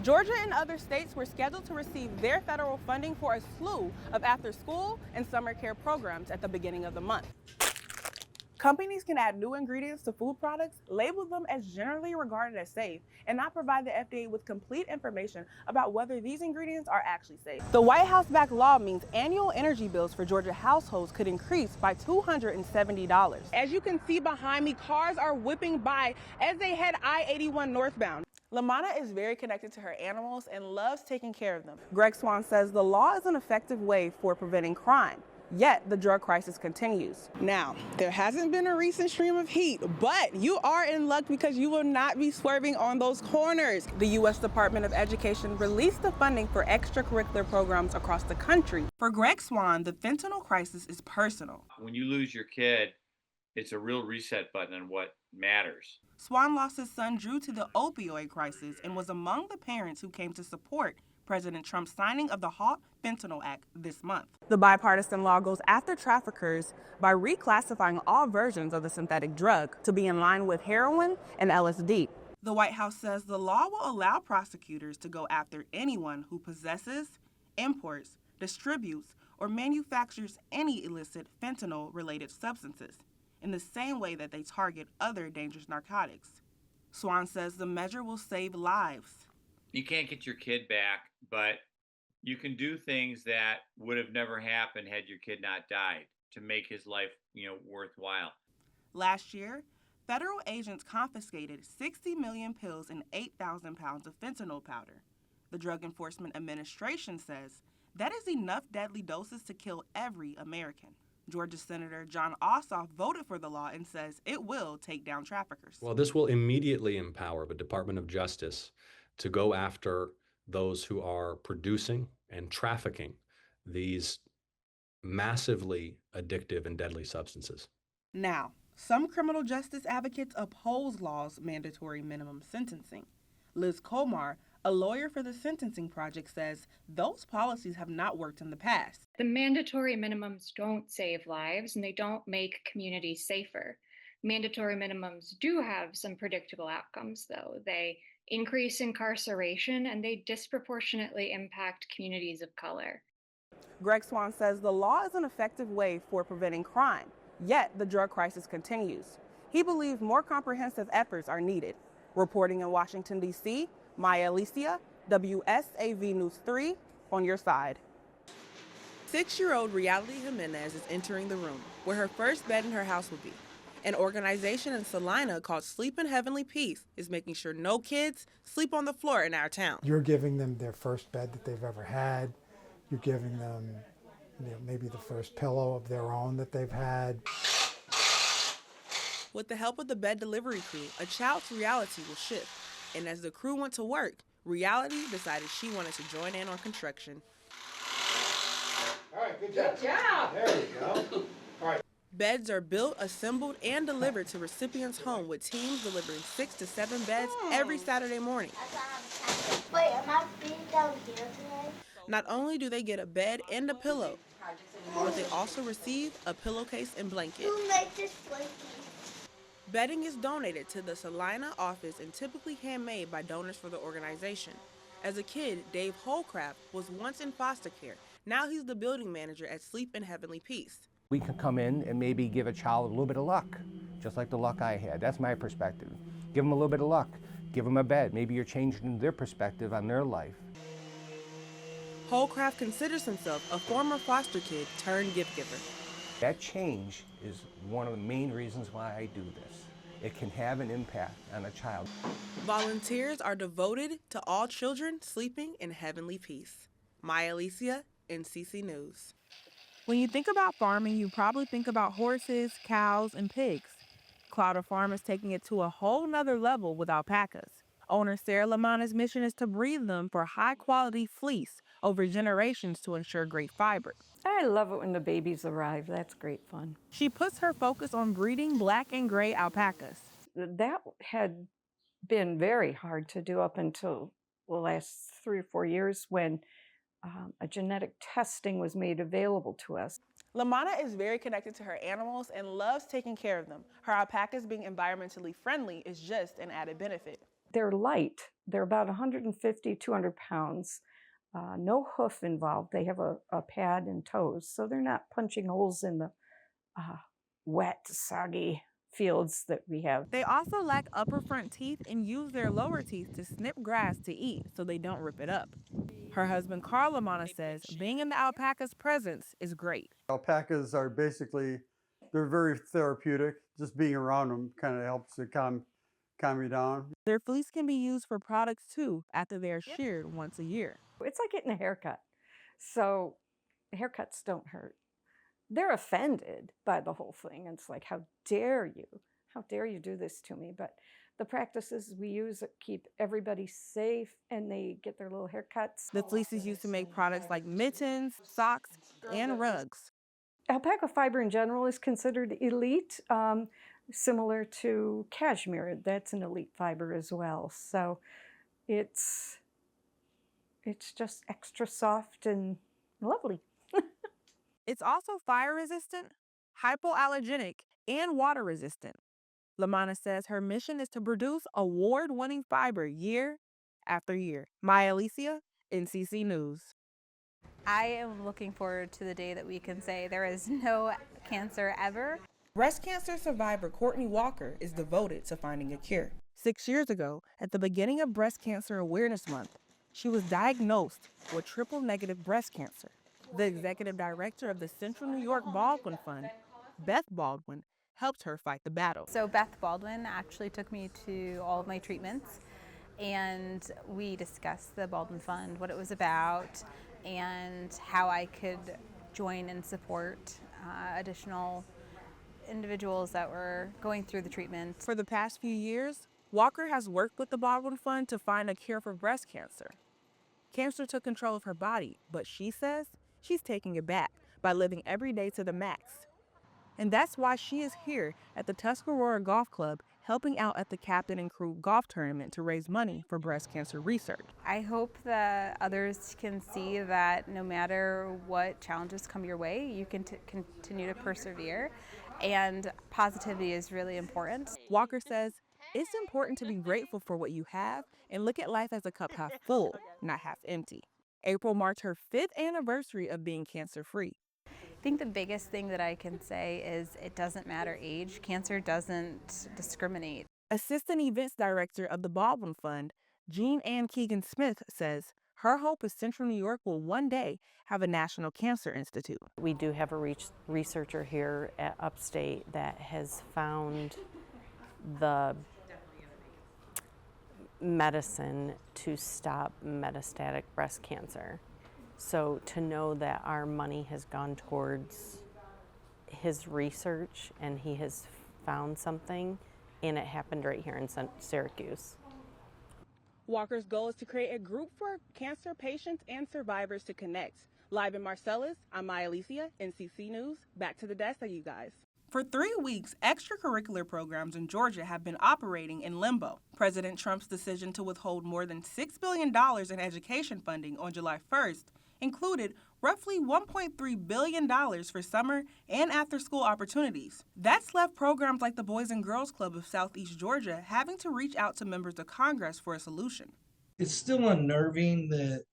Georgia and other states were scheduled to receive their federal funding for a slew of after-school and summer care programs at the beginning of the month. Companies can add new ingredients to food products, label them as generally regarded as safe, and not provide the FDA with complete information about whether these ingredients are actually safe. The White House-backed law means annual energy bills for Georgia households could increase by $270. As you can see behind me, cars are whipping by as they head I-81 northbound. LaManna is very connected to her animals and loves taking care of them. Greg Swan says the law is an effective way for preventing crime. Yet, the drug crisis continues. Now, there hasn't been a recent stream of heat, but you are in luck because you will not be swerving on those corners. The U.S. Department of Education released the funding for extracurricular programs across the country. For Greg Swan, the fentanyl crisis is personal. When you lose your kid, it's a real reset button on what matters. Swan lost his son Drew to the opioid crisis and was among the parents who came to support President Trump's signing of the Halt Fentanyl Act this month. The bipartisan law goes after traffickers by reclassifying all versions of the synthetic drug to be in line with heroin and LSD. The White House says the law will allow prosecutors to go after anyone who possesses, imports, distributes, or manufactures any illicit fentanyl-related substances, in the same way that they target other dangerous narcotics. Swan says the measure will save lives. You can't get your kid back, but you can do things that would have never happened had your kid not died to make his life, worthwhile. Last year, federal agents confiscated 60 million pills and 8,000 pounds of fentanyl powder. The Drug Enforcement Administration says that is enough deadly doses to kill every American. Georgia Senator John Ossoff voted for the law and says it will take down traffickers. Well, this will immediately empower the Department of Justice to go after those who are producing and trafficking these massively addictive and deadly substances. Now, some criminal justice advocates oppose law's mandatory minimum sentencing. Liz Komar, a lawyer for the Sentencing Project, says those policies have not worked in the past. The mandatory minimums don't save lives and they don't make communities safer. Mandatory minimums do have some predictable outcomes, though. They increase incarceration and they disproportionately impact communities of color. Greg Swan says the law is an effective way for preventing crime, yet the drug crisis continues. He believes more comprehensive efforts are needed. Reporting in Washington, D.C., Mya Alysia, WSAV News 3, on your side. 6-year-old Reality Jimenez is entering the room where her first bed in her house will be. An organization in Salina called Sleep in Heavenly Peace is making sure no kids sleep on the floor in our town. You're giving them their first bed that they've ever had. You're giving them maybe the first pillow of their own that they've had. With the help of the bed delivery crew, a child's reality will shift. And as the crew went to work, Reality decided she wanted to join in on construction. All right, good job. Good job. There you go. All right. Beds are built, assembled, and delivered to recipients' home with teams delivering 6 to 7 beds every Saturday morning. Wait, am I being down here today? Not only do they get a bed and a pillow, but they also receive a pillowcase and blanket. Who made this blanket? Bedding is donated to the Salina office and typically handmade by donors for the organization. As a kid, Dave Holcraft was once in foster care. Now he's the building manager at Sleep in Heavenly Peace. We can come in and maybe give a child a little bit of luck, just like the luck I had. That's my perspective. Give them a little bit of luck. Give them a bed. Maybe you're changing their perspective on their life. Holcraft considers himself a former foster kid turned gift giver. That change is one of the main reasons why I do this. It can have an impact on a child. Volunteers are devoted to all children sleeping in heavenly peace. Mya Alysia, NCC News. When you think about farming, you probably think about horses, cows, and pigs. Claddagh Farm is taking it to a whole nother level with alpacas. Owner Sarah LaManna's mission is to breed them for high-quality fleece over generations to ensure great fiber. I love it when the babies arrive. That's great fun. She puts her focus on breeding black and gray alpacas. That had been very hard to do up until the last 3 or 4 years when a genetic testing was made available to us. LaManna is very connected to her animals and loves taking care of them. Her alpacas being environmentally friendly is just an added benefit. They're light. They're about 150, 200 pounds. No hoof involved. They have a pad and toes, so they're not punching holes in the wet, soggy fields that we have. They also lack upper front teeth and use their lower teeth to snip grass to eat so they don't rip it up. Her husband, Carl Lamana, says being in the alpaca's presence is great. Alpacas are basically, they're very therapeutic. Just being around them kind of helps to calm you down. Their fleece can be used for products too after they are sheared once a year. It's like getting a haircut. So haircuts don't hurt. They're offended by the whole thing. It's like, how dare you? How dare you do this to me? But the practices we use keep everybody safe, and they get their little haircuts. The fleece is used to make products like mittens, socks, and rugs. Alpaca fiber in general is considered elite, similar to cashmere. That's an elite fiber as well. So it's just extra soft and lovely. It's also fire resistant, hypoallergenic, and water resistant. Lamana says her mission is to produce award-winning fiber year after year. Mya Alysia, NCC News. I am looking forward to the day that we can say there is no cancer ever. Breast cancer survivor Courtney Walker is devoted to finding a cure. 6 years ago, at the beginning of Breast Cancer Awareness Month, she was diagnosed with triple-negative breast cancer. The executive director of the Central New York Baldwin Fund, Beth Baldwin, helped her fight the battle. So Beth Baldwin actually took me to all of my treatments, and we discussed the Baldwin Fund, what it was about, and how I could join and support additional individuals that were going through the treatment. For the past few years, Walker has worked with the Baldwin Fund to find a cure for breast cancer. Cancer took control of her body, but she says she's taking it back by living every day to the max. And that's why she is here at the Tuscarora Golf Club, helping out at the Captain and Crew Golf Tournament to raise money for breast cancer research. I hope that others can see that no matter what challenges come your way, you can continue to persevere, and positivity is really important. Walker says it's important to be grateful for what you have and look at life as a cup half full, not half empty. April marked her 5th anniversary of being cancer-free. I think the biggest thing that I can say is it doesn't matter age. Cancer doesn't discriminate. Assistant Events Director of the Baldwin Fund, Jean Ann Keegan-Smith, says her hope is Central New York will one day have a National Cancer Institute. We do have a researcher here at Upstate that has found the medicine to stop metastatic breast cancer. So to know that our money has gone towards his research and he has found something, and it happened right here in Syracuse. Walker's goal is to create a group for cancer patients and survivors to connect. Live in Marcellus, I'm Mya Alysia, NCC News. Back to the desk, you guys. For 3 weeks, extracurricular programs in Georgia have been operating in limbo. President Trump's decision to withhold more than $6 billion in education funding on July 1st included roughly $1.3 billion for summer and after-school opportunities. That's left programs like the Boys and Girls Club of Southeast Georgia having to reach out to members of Congress for a solution. It's still unnerving that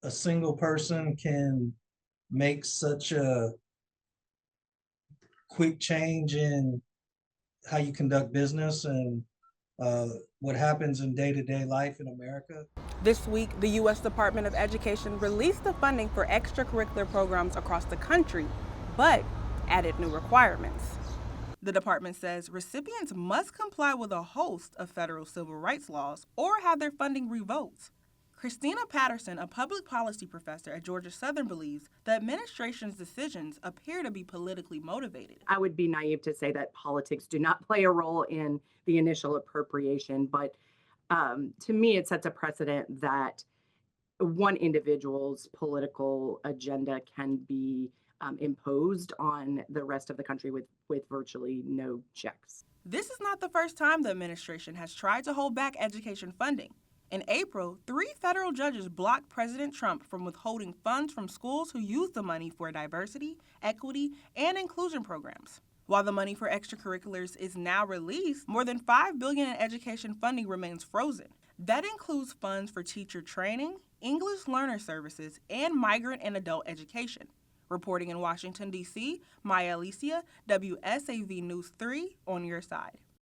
a single person can make such a quick change in how you conduct business and what happens in day-to-day life in America. This week, the U.S. Department of Education released the funding for extracurricular programs across the country, but added new requirements. The department says recipients must comply with a host of federal civil rights laws or have their funding revoked. Christina Patterson, a public policy professor at Georgia Southern, believes the administration's decisions appear to be politically motivated. I would be naive to say that politics do not play a role in the initial appropriation, but to me, it sets a precedent that one individual's political agenda can be imposed on the rest of the country with virtually no checks. This is not the first time the administration has tried to hold back education funding. In April, 3 federal judges blocked President Trump from withholding funds from schools who use the money for diversity, equity, and inclusion programs. While the money for extracurriculars is now released, more than $5 billion in education funding remains frozen. That includes funds for teacher training, English learner services, and migrant and adult education. Reporting in Washington, D.C., Mya Alysia, WSAV News 3, on your side.